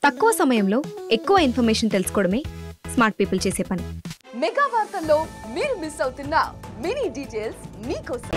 తక్కువ సమయంలో ఎక్కువ ఇన్ఫర్మేషన్ తెలుసుకోవడమే స్మార్ట్ పీపుల్ చేసే పని. మెగా వార్తల్లో మీరు మిస్ అవుతున్న మినీ డీటెయిల్స్ మీకోసం.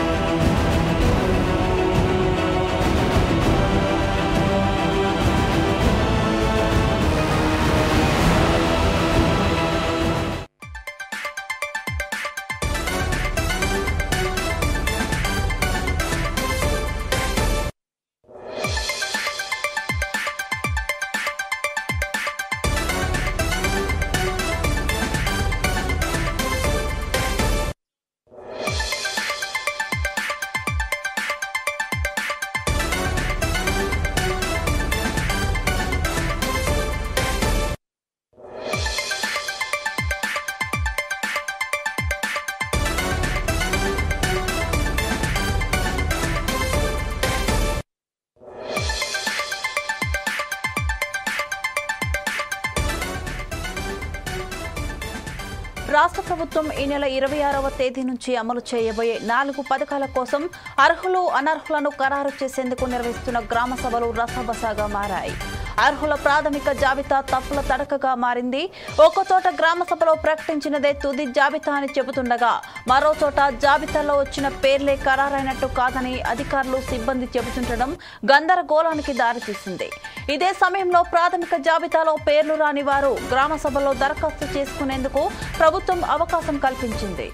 రాష్ట్ర ప్రభుత్వం ఈ నెల 26వ తేదీ నుంచి అమలు చేయబోయే 4 పథకాల కోసం అర్హులు అనర్హులను ఖరారు చేసేందుకు నిర్వహిస్తున్న గ్రామ సభలు రసబసగా మారాయి. అర్హుల ప్రాథమిక జాబితా తప్పుల తడకగా మారింది. ఒక చోట గ్రామ సభలో ప్రకటించినదే తుది జాబితా అని చెబుతుండగా మరో చోట జాబితాలో వచ్చిన పేర్లే ఖరారైనట్టు కాదని అధికారులు సిబ్బంది చెబుతుండడం గందరగోళానికి దారితీసింది. ఇదే సమయంలో ప్రాథమిక జాబితాలో పేర్లు రాని వారు గ్రామ సభలో దరఖాస్తు చేసుకునేందుకు ప్రభుత్వం అవకాశం కల్పించింది.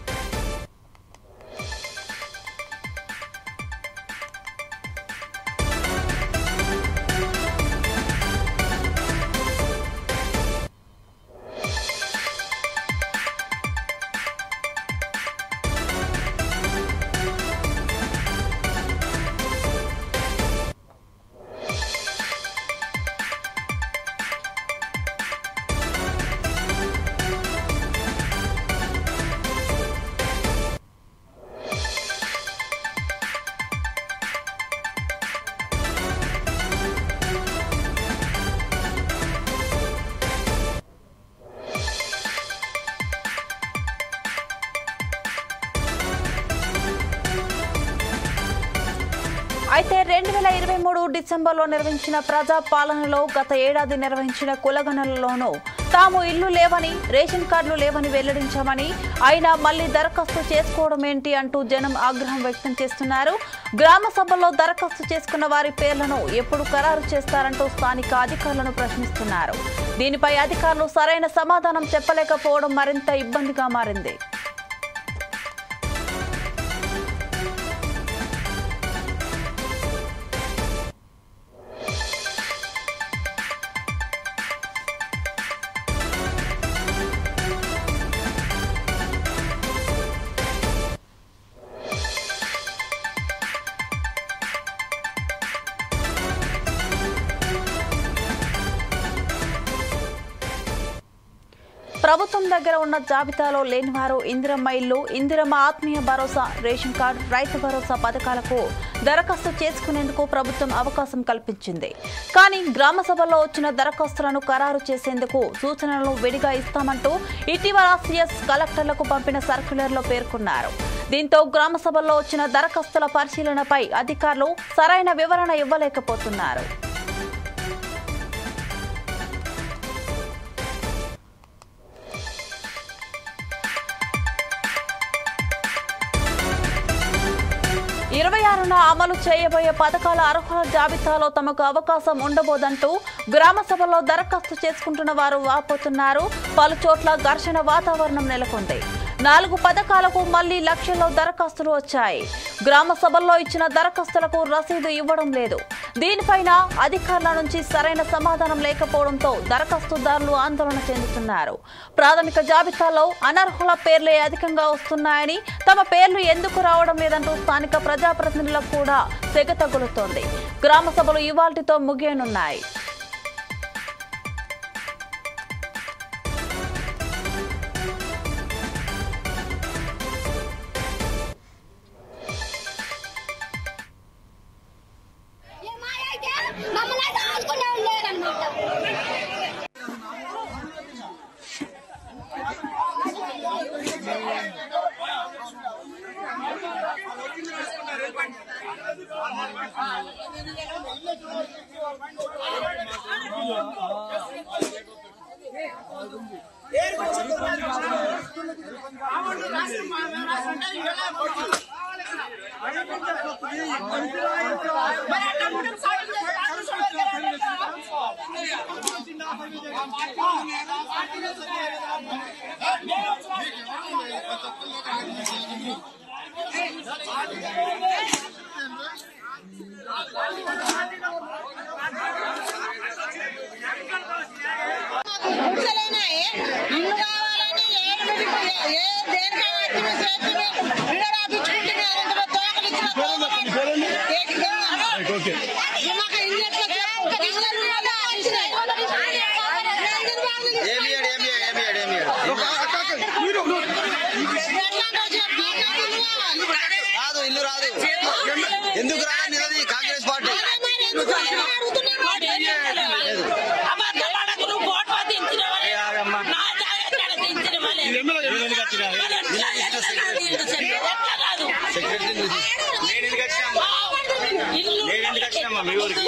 అయితే 2023 డిసెంబర్లో నిర్వహించిన ప్రజా పాలనలో గత ఏడాది నిర్వహించిన కులగణనలోనూ తాము ఇల్లు లేవని రేషన్ కార్డులు లేవని వెల్లడించామని అయినా మళ్లీ దరఖాస్తు చేసుకోవడం ఏంటి అంటూ జనం ఆగ్రహం వ్యక్తం చేస్తున్నారు. గ్రామ సభల్లో దరఖాస్తు చేసుకున్న వారి పేర్లను ఎప్పుడు ఖరారు చేస్తారంటూ స్థానిక అధికారులను ప్రశ్నిస్తున్నారు. దీనిపై అధికారులు సరైన సమాధానం చెప్పలేకపోవడం మరింత ఇబ్బందిగా మారింది. ప్రభుత్వం దగ్గర ఉన్న జాబితాలో లేనివారు ఇందిరమ్మ ఇల్లు, ఇందిరమ్మ ఆత్మీయ భరోసా, రేషన్ కార్డు, రైతు భరోసా పథకాలకు దరఖాస్తు చేసుకునేందుకు ప్రభుత్వం అవకాశం కల్పించింది. కానీ గ్రామ సభల్లో వచ్చిన దరఖాస్తులను ఖరారు చేసేందుకు సూచనలను విడిగా ఇస్తామంటూ ఇటీవల సిఎస్ కలెక్టర్లకు పంపిన సర్క్యులర్లో పేర్కొన్నారు. దీంతో గ్రామ సభల్లో వచ్చిన దరఖాస్తుల పరిశీలనపై అధికారులు సరైన వివరణ ఇవ్వలేకపోతున్నారు. అమలు చేయబోయే పథకాల అర్హుల జాబితాలో తమకు అవకాశం ఉండబోదంటూ గ్రామ సభలో దరఖాస్తు చేసుకుంటున్న వారు వాపోతున్నారు. పలు చోట్ల ఘర్షణ వాతావరణం నెలకొంది. 4 పథకాలకు మళ్లీ లక్షల్లో దరఖాస్తులు వచ్చాయి. గ్రామ సభల్లో ఇచ్చిన దరఖాస్తులకు రసీదు ఇవ్వడం లేదు. దీనిపైన అధికారుల నుంచి సరైన సమాధానం లేకపోవడంతో దరఖాస్తుదారులు ఆందోళన చెందుతున్నారు. ప్రాథమిక జాబితాలో అనర్హుల పేర్లే అధికంగా వస్తున్నాయని, తమ పేర్లు ఎందుకు రావడం లేదంటూ స్థానిక ప్రజాప్రతినిధులకు కూడా తెగ తగులుతోంది. గ్రామ సభలు ఇవాల్టితో ముగియనున్నాయి. Thank you. ఎందుకు రానిది కాంగ్రెస్ పార్టీ మీ ఊరికి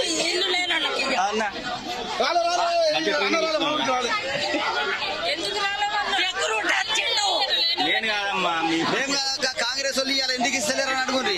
నేను కాదమ్మా మేము కాంగ్రెస్ వాళ్ళు ఇవాళ ఎందుకు ఇస్తలేరని అడుగుంది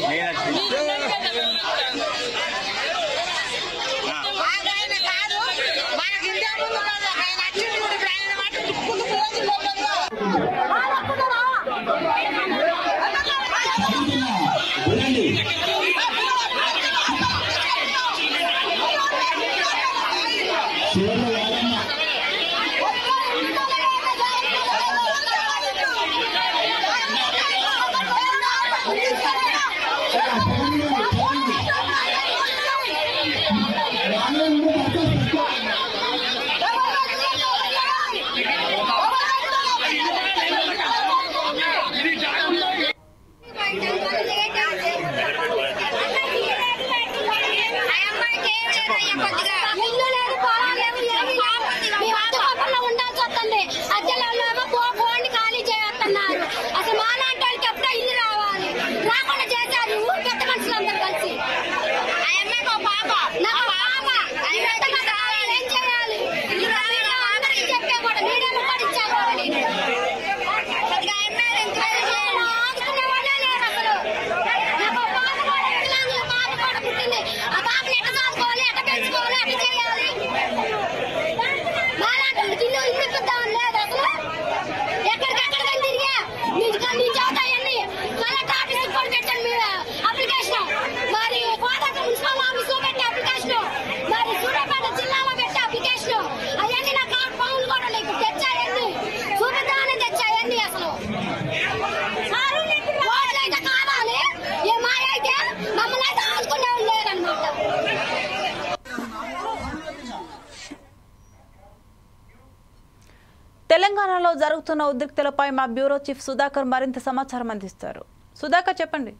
తెలంగాణలో జరుగుతున్న ఉద్రిక్తలపై మా బ్యూరో చీఫ్ సుధాకర్ మరింత సమాచారం అందిస్తారు. సుధాకర్ చెప్పండి.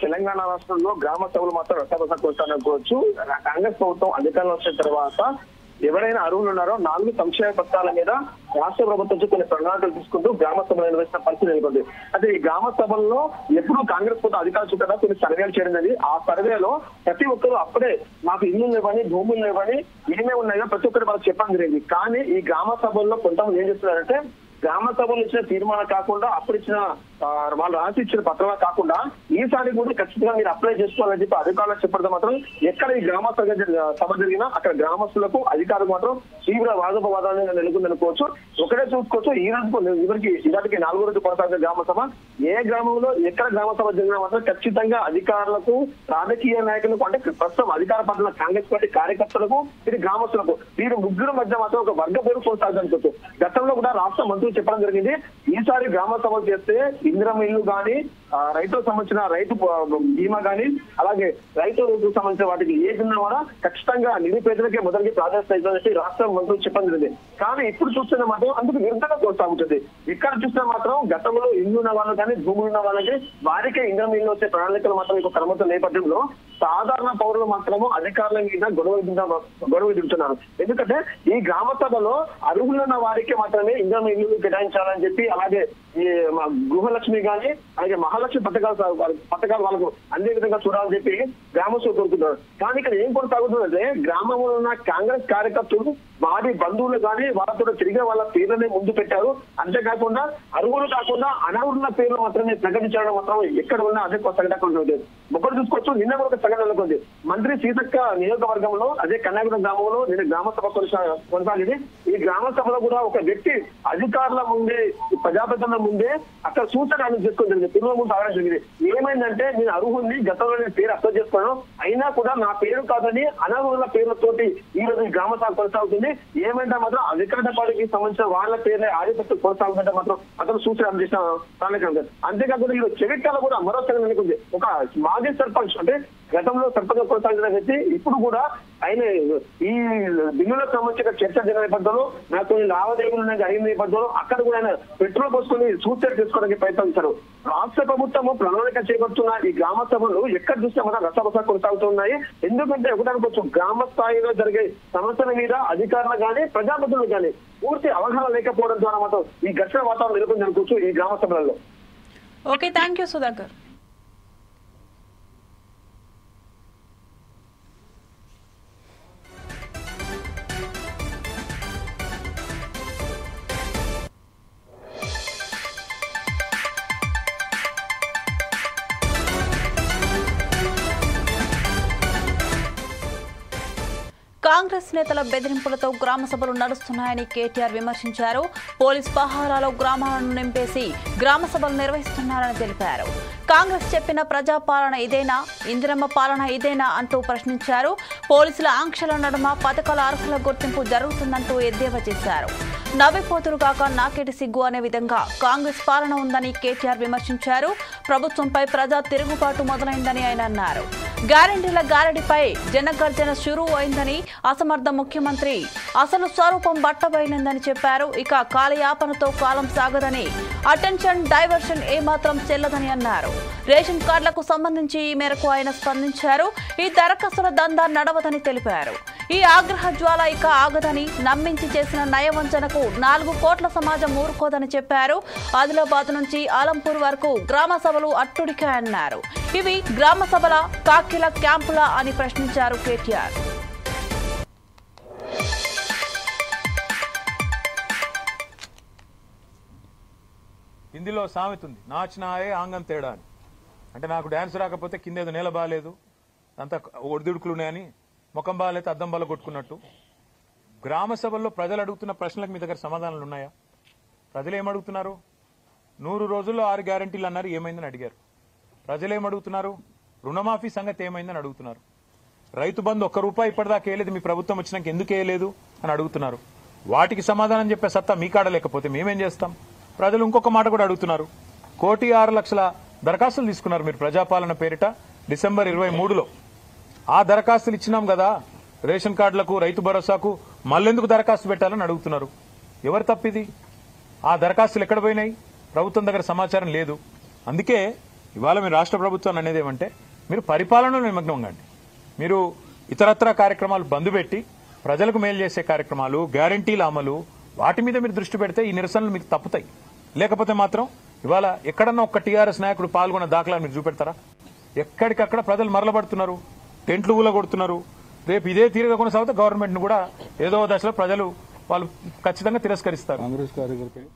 తెలంగాణ రాష్ట్రంలో గ్రామ సభలు మాత్రం రసబస కొట్టాలనుకోవచ్చు. కాంగ్రెస్ ప్రభుత్వం అధికారంలో వచ్చిన తర్వాత ఎవరైనా అర్హులు ఉన్నారో 4 సంక్షేమ పథకాల మీద రాష్ట్ర ప్రభుత్వం కొన్ని ప్రణాళికలు తీసుకుంటూ గ్రామ సభలు నిర్వహించిన పరిస్థితి నెలకొంది. అయితే ఈ గ్రామ సభల్లో ఎప్పుడు కాంగ్రెస్ ప్రభుత్వం అధికారులు చుట్టూ కొన్ని సర్వేలు చేయడం, ఆ సర్వేలో ప్రతి ఒక్కరు అప్పుడే మాకు ఇల్లు లేవని, భూములు లేవని, ఏమేమి ఉన్నాయో ప్రతి ఒక్కరు వాళ్ళకి చెప్పడం జరిగింది. కానీ ఈ గ్రామ సభల్లో కొంతమంది ఏం చేస్తున్నారంటే గ్రామ సభలు ఇచ్చిన తీర్మానం కాకుండా అప్పుడు ఇచ్చిన వాళ్ళు రాసి ఇచ్చిన పత్రాలు కాకుండా ఈసారి కూడా ఖచ్చితంగా మీరు అప్లై చేసుకోవాలని చెప్పి అధికారులకు చెప్పడం మాత్రం ఎక్కడ ఈ గ్రామ సభ జరిగినా అక్కడ గ్రామస్తులకు అధికారులకు మాత్రం తీవ్ర వాదోపవాదాలు నెలకొందనుకోవచ్చు. ఒకటే చూసుకోవచ్చు, ఈ రోజు ఇవాటికి 4వ రోజు కొనసాగే గ్రామ సభ ఏ గ్రామంలో ఎక్కడ గ్రామ సభ జరిగినా మాత్రం ఖచ్చితంగా అధికారులకు, రాజకీయ నాయకులకు, అంటే ప్రస్తుతం అధికార పార్టీల కాంగ్రెస్ పార్టీ కార్యకర్తలకు, ఇది గ్రామస్తులకు, వీరు ముగ్గురు మధ్య మాత్రం ఒక వర్గ పేరు కొనసాగనుకోవచ్చు. గతంలో కూడా రాష్ట్ర మంత్రులు చెప్పడం జరిగింది, ఈసారి గ్రామ సభలు చేస్తే ఇందిరమ్మ ఇల్లు గాని, రైతులకు సంబంధించిన రైతు బీమా గాని, అలాగే రైతులకు సంబంధించిన వాటికి ఏదన్నా కూడా ఖచ్చితంగా నిరుపేదలకే మొదటికి ప్రాధాన్యత ఇవ్వాలని రాష్ట్ర మంత్రులు చెప్పడం జరిగింది. కానీ ఇప్పుడు చూస్తున్న మాత్రం అందుకు విరుద్ధంగా కొనసాగుతుంది. ఇక్కడ చూస్తే మాత్రం గతంలో ఇల్లు ఉన్న వాళ్ళు కానీ, భూములు ఉన్న వాళ్ళకి వారికే ఇందిరమ్మ ఇల్లు వచ్చే ప్రణాళికలు మాత్రం ఒక క్రమంతో నేపథ్యంలో సాధారణ పౌరులు మాత్రము అధికారుల మీద గొడవ దిగుతున్నారు. ఎందుకంటే ఈ గ్రామ సభలో అర్హులున్న వారికి మాత్రమే ఇందిరమ్మ ఇల్లు కేటాయించాలని చెప్పి, అలాగే ఈ గృహాల గృహలక్ష్మి కానీ అలాగే మహాలక్ష్మి పథకాలు వాళ్ళకు అన్ని విధంగా చూడాలని చెప్పి గ్రామస్తులు కోరుకుంటున్నారు. కానీ ఇక్కడ ఏం కొనసాగుతుందంటే గ్రామంలో ఉన్న కాంగ్రెస్ కార్యకర్తలు వారి బంధువులు కానీ వాళ్ళతో తిరిగే వాళ్ళ పేర్లనే ముందు పెట్టారు. అంతేకాకుండా అర్హులు కాకుండా అనర్హుల పేర్లు మాత్రమే ప్రకటించడం మాత్రం ఎక్కడ ఉన్నా అదే సంఘటన కొనసాగుతుంది. ఒకటి చూసుకోవచ్చు, నిన్న కూడా ఒక సంఘటన నెలకొంది. మంత్రి సీతక్క నియోజకవర్గంలో అదే కన్యాకుమారి గ్రామంలో నిన్న గ్రామ సభ కొనసాగింది. ఈ గ్రామ సభలో కూడా ఒక వ్యక్తి అధికారుల ముందే ప్రజాప్రతినిధుల ముందే అక్కడ సూచన చేసుకుని జరిగింది. పిల్లల ముందు ఆగడం జరిగింది. ఏమైందంటే నేను అర్హుల్ని గతంలో నేను పేరు అప్లై చేసుకున్నాను, అయినా కూడా నా పేరు కాదని అనర్హుల పేర్లతోటి ఈ రోజు ఈ గ్రామ సభ కొనసాగుతుంది. ఏమంటే మాత్రం అధికార పార్టీకి సంబంధించిన వాళ్ళ పేర్లే ఆధిపత్యం కొనసాగుతుంటే మాత్రం అతను సూచన అందజేసిన స్థానిక. అంతేకాకుండా ఈ చెవిట్టాల కూడా మరో సంఘటన నెలకొంది. ఒక మాజీ సర్పంచ్ అంటే గతంలో సర్పంచ్ కొనసాగిన వ్యక్తి ఇప్పుడు కూడా ఆయన ఈ బిల్లులకు సంబంధించిన చర్చ జరిగిన నేపథ్యంలో నాకు కొన్ని లావాదేవీలు జరిగిన నేపథ్యంలో అక్కడ కూడా ఆయన పెట్రోల్ పోసుకొని సూసైడ్ చేసుకోవడానికి ప్రయత్నించారు. రాష్ట్ర ప్రభుత్వము ప్రణాళిక చేపడుతున్న ఈ గ్రామ సభలు ఎక్కడ చూస్తే మన రసబస కొనసాగుతున్నాయి. ఎందుకంటే ఒకటనుకోవచ్చు, గ్రామ స్థాయిలో జరిగే సమస్యల మీద అధికారులు కానీ ప్రజాప్రతినిధులు కానీ పూర్తి అవగాహన లేకపోవడం ద్వారా మాత్రం ఈ ఘర్షణ వాతావరణం నెలకొని జరగవచ్చు ఈ గ్రామ సభలలో. Okay, thank you Sudhakar. Congress నేతల బెదిరింపులతో గ్రామ సభలు నడుస్తున్నాయని కేటీఆర్ విమర్శించారు. పోలీస్ పహారాలో గ్రామాలను నింపేసి గ్రామ సభలు నిర్వహిస్తున్నారని తెలిపారు. కాంగ్రెస్ చెప్పిన ప్రజాపాలన ఇదేనా, ఇందిరమ్మ పాలన ఇదేనా అంటూ ప్రశ్నించారు. పోలీసుల ఆంక్షల నడుమ పథకాల అర్హుల గుర్తింపు జరుగుతుందంటూ ఎద్దేవా చేశారు. నవ్విపోతురు కాక నాకేటి సిగ్గు అనే విధంగా కాంగ్రెస్ పాలన ఉందని కేటీఆర్ విమర్శించారు. ప్రభుత్వంపై ప్రజా తిరుగుబాటు మొదలైందని ఆయన అన్నారు. గ్యారంటీల గారడిపై జనగర్జన షురూ అయిందని, అసమర్థ ముఖ్యమంత్రి అసలు స్వరూపం బట్టబయలిందని చెప్పారు. ఇక కాలయాపనతో కాలం సాగదని, అటెన్షన్ డైవర్షన్ ఏమాత్రం చెల్లదని అన్నారు. రేషన్ కార్డులకు సంబంధించి ఈ మేరకు ఆయన స్పందించారు. ఈ దరఖాస్తుల దందా నడవదని తెలిపారు. ఈ ఆగ్రహ జ్వాల ఇక ఆగదని, నమ్మించి చేసిన నయవంచనకు 4 కోట్ల సమాజం ఊరుకోదని చెప్పారు. ఆదిలాబాద్ నుంచి ఆలంపూర్ వరకు గ్రామ సభలు అట్టుడికాయన్నారు. ఇవి గ్రామ సభల కాకిల క్యాంపులా అని ప్రశ్నించారు కేటీఆర్. హిందీలో సామెత ఉంది, నాచినాయే ఆంగం తేడా అని. అంటే నాకు డ్యాన్స్ రాకపోతే కిందేదో నేల బాగాలేదు, అంతా ఒడిదుడుకులు ఉన్నాయని, ముఖం బాగాలైతే అద్దం బాగా కొట్టుకున్నట్టు. గ్రామ సభల్లో ప్రజలు అడుగుతున్న ప్రశ్నలకు మీ దగ్గర సమాధానాలు ఉన్నాయా? ప్రజలు ఏమడుగుతున్నారు? 100 రోజుల్లో 6 గ్యారంటీలు అన్నారు, ఏమైందని అడిగారు. ప్రజలు ఏమడుగుతున్నారు? రుణమాఫీ సంగతి ఏమైందని అడుగుతున్నారు. రైతు బంధు 1 రూపాయి ఇప్పటిదాకా వేయలేదు, మీ ప్రభుత్వం వచ్చినాక ఎందుకు వేయలేదు అని అడుగుతున్నారు. వాటికి సమాధానం చెప్పే సత్తా మీ కాడ లేకపోతే మేమేం చేస్తాం? ప్రజలు ఇంకొక మాట కూడా అడుగుతున్నారు. 1,06,00,000 దరఖాస్తులు తీసుకున్నారు మీరు ప్రజాపాలన పేరిట డిసెంబర్ 23లో. ఆ దరఖాస్తులు ఇచ్చినాం కదా రేషన్ కార్డులకు, రైతు భరోసాకు, మళ్ళెందుకు దరఖాస్తు పెట్టాలని అడుగుతున్నారు. ఎవరు తప్పిది? ఆ దరఖాస్తులు ఎక్కడ పోయినాయి? ప్రభుత్వం దగ్గర సమాచారం లేదు. అందుకే ఇవాళ మీరు రాష్ట్ర ప్రభుత్వాన్ని అనేది ఏమంటే, మీరు పరిపాలనలో నిమగ్నం కండి. మీరు ఇతరత్ర కార్యక్రమాలు బంద్ పెట్టి ప్రజలకు మేలు చేసే కార్యక్రమాలు, గ్యారంటీల అమలు, వాటి మీద మీరు దృష్టి పెడితే ఈ నిరసనలు మీకు తప్పుతాయి. లేకపోతే మాత్రం ఇవాళ ఎక్కడన్నా ఒక్క టీఆర్ఎస్ నాయకుడు పాల్గొన్న దాఖలాలు మీరు చూపెడతారా? ఎక్కడికక్కడ ప్రజలు మరలబడుతున్నారు, టెంట్లు ఊలగొడుతున్నారు. రేపు ఇదే తీరుగా కొనసాగితే గవర్నమెంట్ ను కూడా ఏదో దశలో ప్రజలు వాళ్ళు ఖచ్చితంగా తిరస్కరిస్తారు. కాంగ్రెస్ కార్యకర్తలు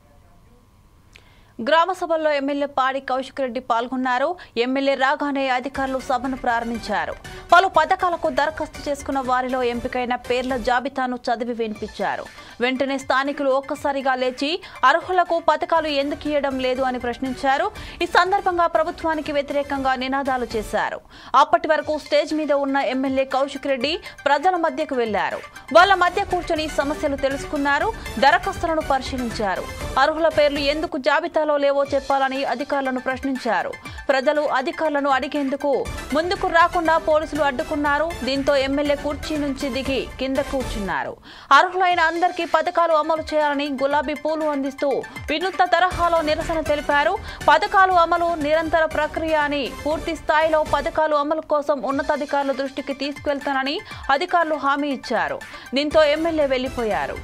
గ్రామ సభల్లో ఎమ్మెల్యే పాడి కౌశిక్ రెడ్డి పాల్గొన్నారు. ఎమ్మెల్యే రాగానే అధికారులు సభను ప్రారంభించారు. పలు పథకాలకు దరఖాస్తు చేసుకున్న వారిలో ఎంపికైన పేర్ల జాబితాను చదివి వినిపించారు. వెంటనే స్థానికులు ఒక్కసారిగా లేచి అర్హులకు పథకాలు ఎందుకు ఇవ్వడం లేదు అని ప్రశ్నించారు. ఈ సందర్భంగా ప్రభుత్వానికి వ్యతిరేకంగా నినాదాలు చేశారు. అప్పటి వరకు స్టేజ్ మీద ఉన్న ఎమ్మెల్యే కౌశిక్ రెడ్డి ప్రజల మధ్యకు వెళ్లారు. వాళ్ళ మధ్య కూర్చొని సమస్యలు తెలుసుకున్నారు, దరఖాస్తులను పరిశీలించారు. అర్హుల పేర్లు ఎందుకు జాబితాలో లేవో చెప్పాలని అధికారులను ప్రశ్నించారు. ప్రజలు అధికారులను అడిగేందుకు ముందుకు రాకుండా పోలీసులు అడ్డుకున్నారు. దీంతో ఎమ్మెల్యే కుర్చీ నుంచి దిగి కింద కూర్చున్నారు. అర్హులైన అందరికీ పథకాలు అమలు చేయాలని గులాబీ పూలు అందిస్తూ వినూత్న తరహాలో నిరసన తెలిపారు. పథకాలు అమలు నిరంతర ప్రక్రియ అని, పూర్తి స్థాయిలో పథకాలు అమలు కోసం ఉన్నతాధికారుల దృష్టికి తీసుకువెళ్తానని అధికారులు హామీ ఇచ్చారు. దీంతో ఎమ్మెల్యే వెళ్లిపోయారు.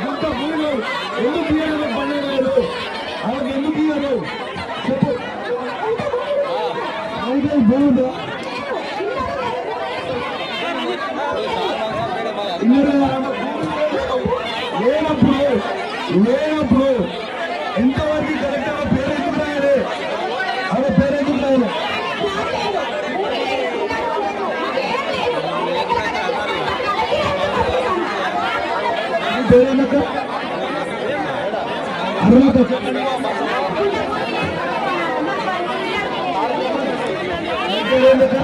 గుంట భూమిలో ఎందుకు ఇయ్యరు పన్నెండు వాళ్ళకి ఎందుకు ఇయ్యరు చెప్పు అయితే బాగుందా లేనప్పుడు ఎంతవరకు కరెక్ట్గా పేరెత్తుకున్నాయని అలా పేరెత్తుకున్నాను పేరేనక్క అర్హత పేరేనక్క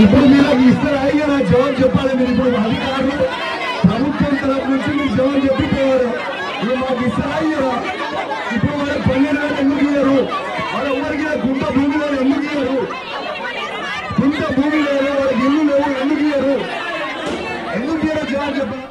ఇప్పుడు మీరు ఇస్తారు అయ్యా నా జవాబు చెప్పాలి మీరు ఇప్పుడు అధికారులు ప్రభుత్వం తరఫు నుంచి మీరు జవాబు చెప్పిపోయారు మీరు మాకు ఇస్తారు అయ్యా ఇప్పుడు వాళ్ళ 12,000 ఎందుకు ఇయ్యరు వాళ్ళ ఎవరికి గుంట భూమి లేదు ఎందుకు ఇయ్యరు గుంట భూమి లేదు వాళ్ళకి ఇల్లు లేవు ఎందుకు ఇయ్యరు జవాబు చెప్పాలి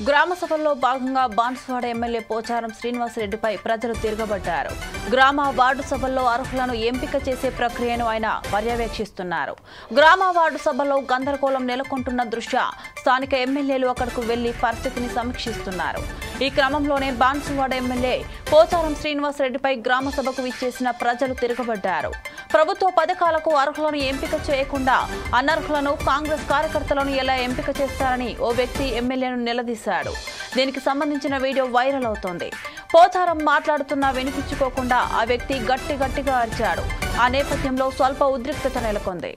గ్రామ సభల్లో భాగంగా బాన్సువాడ ఎమ్మెల్యే పోచారం శ్రీనివాసరెడ్డిపై ప్రజలు తిరగబడ్డారు. గ్రామ వార్డు సభల్లో అర్హులను ఎంపిక చేసే ప్రక్రియను ఆయన పర్యవేక్షిస్తున్నారు. గ్రామ వార్డు సభల్లో గందరగోళం నెలకొంటున్న దృష్ట్యా స్థానిక ఎమ్మెల్యేలు అక్కడకు వెళ్లి పరిస్థితిని సమీక్షిస్తున్నారు. ఈ క్రమంలోనే బాన్సువాడ ఎమ్మెల్యే పోచారం శ్రీనివాసరెడ్డిపై గ్రామ సభకు విచ్చేసిన ప్రజలు తిరగబడ్డారు. ప్రభుత్వ పథకాలకు అర్హులను ఎంపిక చేయకుండా అనర్హులను కాంగ్రెస్ కార్యకర్తలను ఎలా ఎంపిక చేస్తారని ఓ వ్యక్తి ఎమ్మెల్యేను నిలదీశాడు. దీనికి సంబంధించిన వీడియో వైరల్ అవుతోంది. పోచారం మాట్లాడుతున్నా వినిపించుకోకుండా ఆ వ్యక్తి గట్టిగా అరిచాడు. ఆ నేపథ్యంలో స్వల్ప ఉద్రిక్తత నెలకొంది.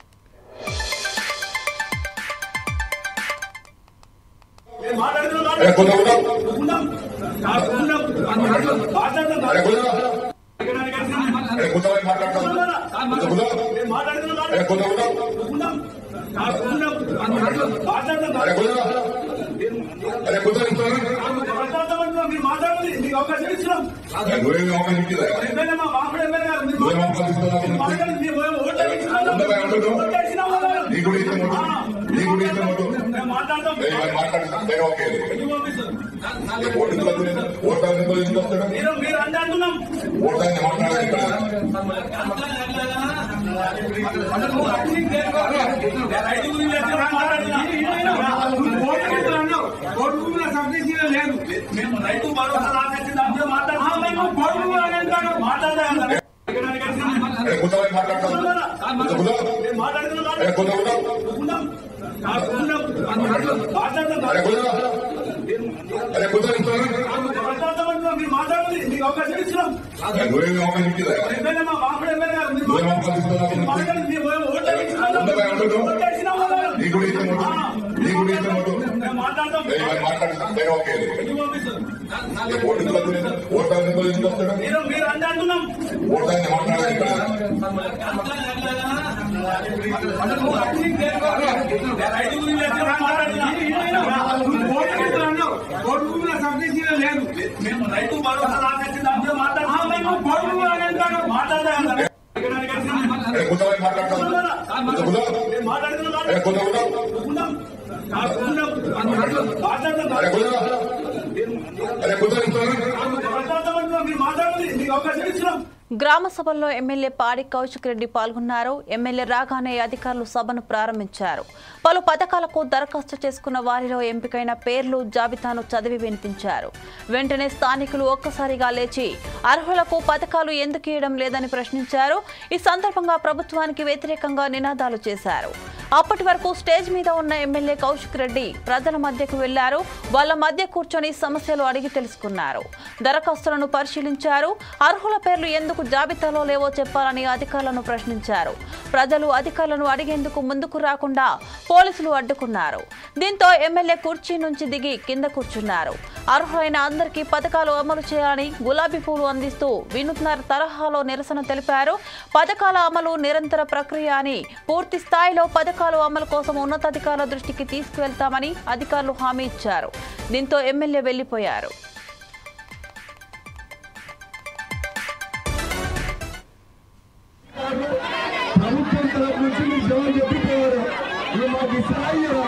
గ్రామ సభల్లో ఎమ్మెల్యే పాడి కౌశిక్ రెడ్డి పాల్గొన్నారు. ఎమ్మెల్యే రాగానే అధికారులు సభను ప్రారంభించారు. పలు పథకాలకు దరఖాస్తు చేసుకున్న వారిలో ఎంపికైన పేర్లు జాబితాను చదివి వినిపించారు. వెంటనే స్థానికులు ఒక్కసారిగా లేచి అర్హులకు పథకాలు ఎందుకు ఇవ్వడం లేదని ప్రశ్నించారు. ఈ సందర్భంగా ప్రభుత్వానికి వ్యతిరేకంగా నినాదాలు చేశారు. అప్పటి వరకు స్టేజ్ మీద ఉన్న ఎమ్మెల్యే కౌశిక్ రెడ్డి ప్రజల మధ్యకు వెళ్లారు. వాళ్ల మధ్య కూర్చొని సమస్యలు అడిగి తెలుసుకున్నారు. దరఖాస్తులను పరిశీలించారు. అర్హుల పేర్లు ఎందుకు జాబితాలో లేవో చెప్పాలని అధికారులను ప్రశ్నించారు. ప్రజలు అధికారులను అడిగేందుకు ముందుకు రాకుండా పోలీసులు అడ్డుకున్నారు. దీంతో ఎమ్మెల్యే కుర్చీ నుంచి దిగి కింద కూర్చున్నారు. అర్హులైన అందరికీ పథకాలు అమలు చేయాలని గులాబీ పూలు అందిస్తూ వినూత్న తరహాలో నిరసన తెలిపారు. పథకాల అమలు నిరంతర ప్రక్రియ అని, పూర్తి స్థాయిలో పథకాలు అమలు కోసం ఉన్నతాధికారుల దృష్టికి తీసుకువెళ్తామని అధికారులు హామీ ఇచ్చారు. దీంతో ఎమ్మెల్యే వెళ్లిపోయారు. ప్రభుత్వం తరఫు నుంచి మీరు జవాబు చెప్పిపోయారు. మీరు మాకు ఇస్తారు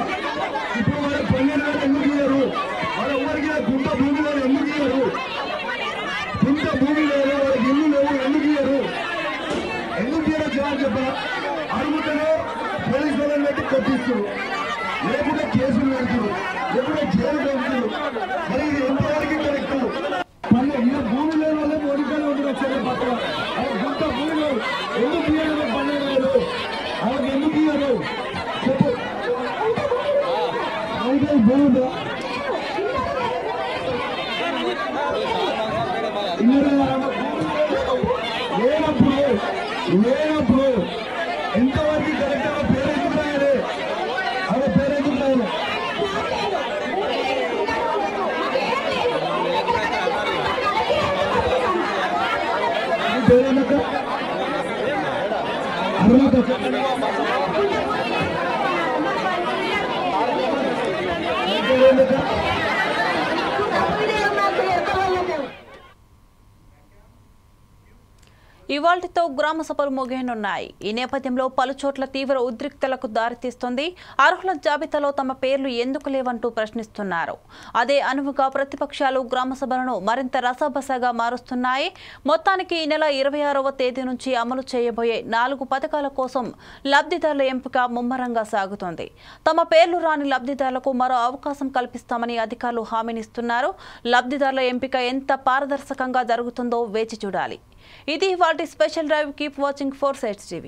ఇప్పుడు వాళ్ళ 12,000 ఎందుకు ఇయ్యరు వాళ్ళ ఎవరికి గుంట భూమి లేదు ఎందుకు ఇయ్యరు గుంట భూమి లేదు వాళ్ళకి ఇల్లు లేవు ఎందుకు ఇయ్యరు ఉందా లేనప్పుడు ఎంతవరకు కరెక్ట్గా పేరు ఎందుకు రాయాలి అలా పేరు ఎందుకు రాయాలి పేరేందుక అర్హత పేరేందుక ఇవాల్టితో గ్రామ సభలు ముగియనున్నాయి. ఈ నేపథ్యంలో పలుచోట్ల తీవ్ర ఉద్రిక్తలకు దారితీస్తుంది. అర్హుల జాబితాలో తమ పేర్లు ఎందుకు లేవంటూ ప్రశ్నిస్తున్నారు. అదే అనువుగా ప్రతిపక్షాలు గ్రామ సభలను మరింత రసాబసగా మారుస్తున్నాయి. మొత్తానికి ఈ నెల 26వ తేదీ నుంచి అమలు చేయబోయే 4 పథకాల కోసం లబ్ధిదారుల ఎంపిక ముమ్మరంగా సాగుతోంది. తమ పేర్లు రాని లబ్ధిదారులకు మరో అవకాశం కల్పిస్తామని అధికారులు హామీనిస్తున్నారు. లబ్ధిదారుల ఎంపిక ఎంత పారదర్శకంగా జరుగుతుందో వేచి చూడాలి. ఇది వాటి special drive. Keep watching 4 Sides TV.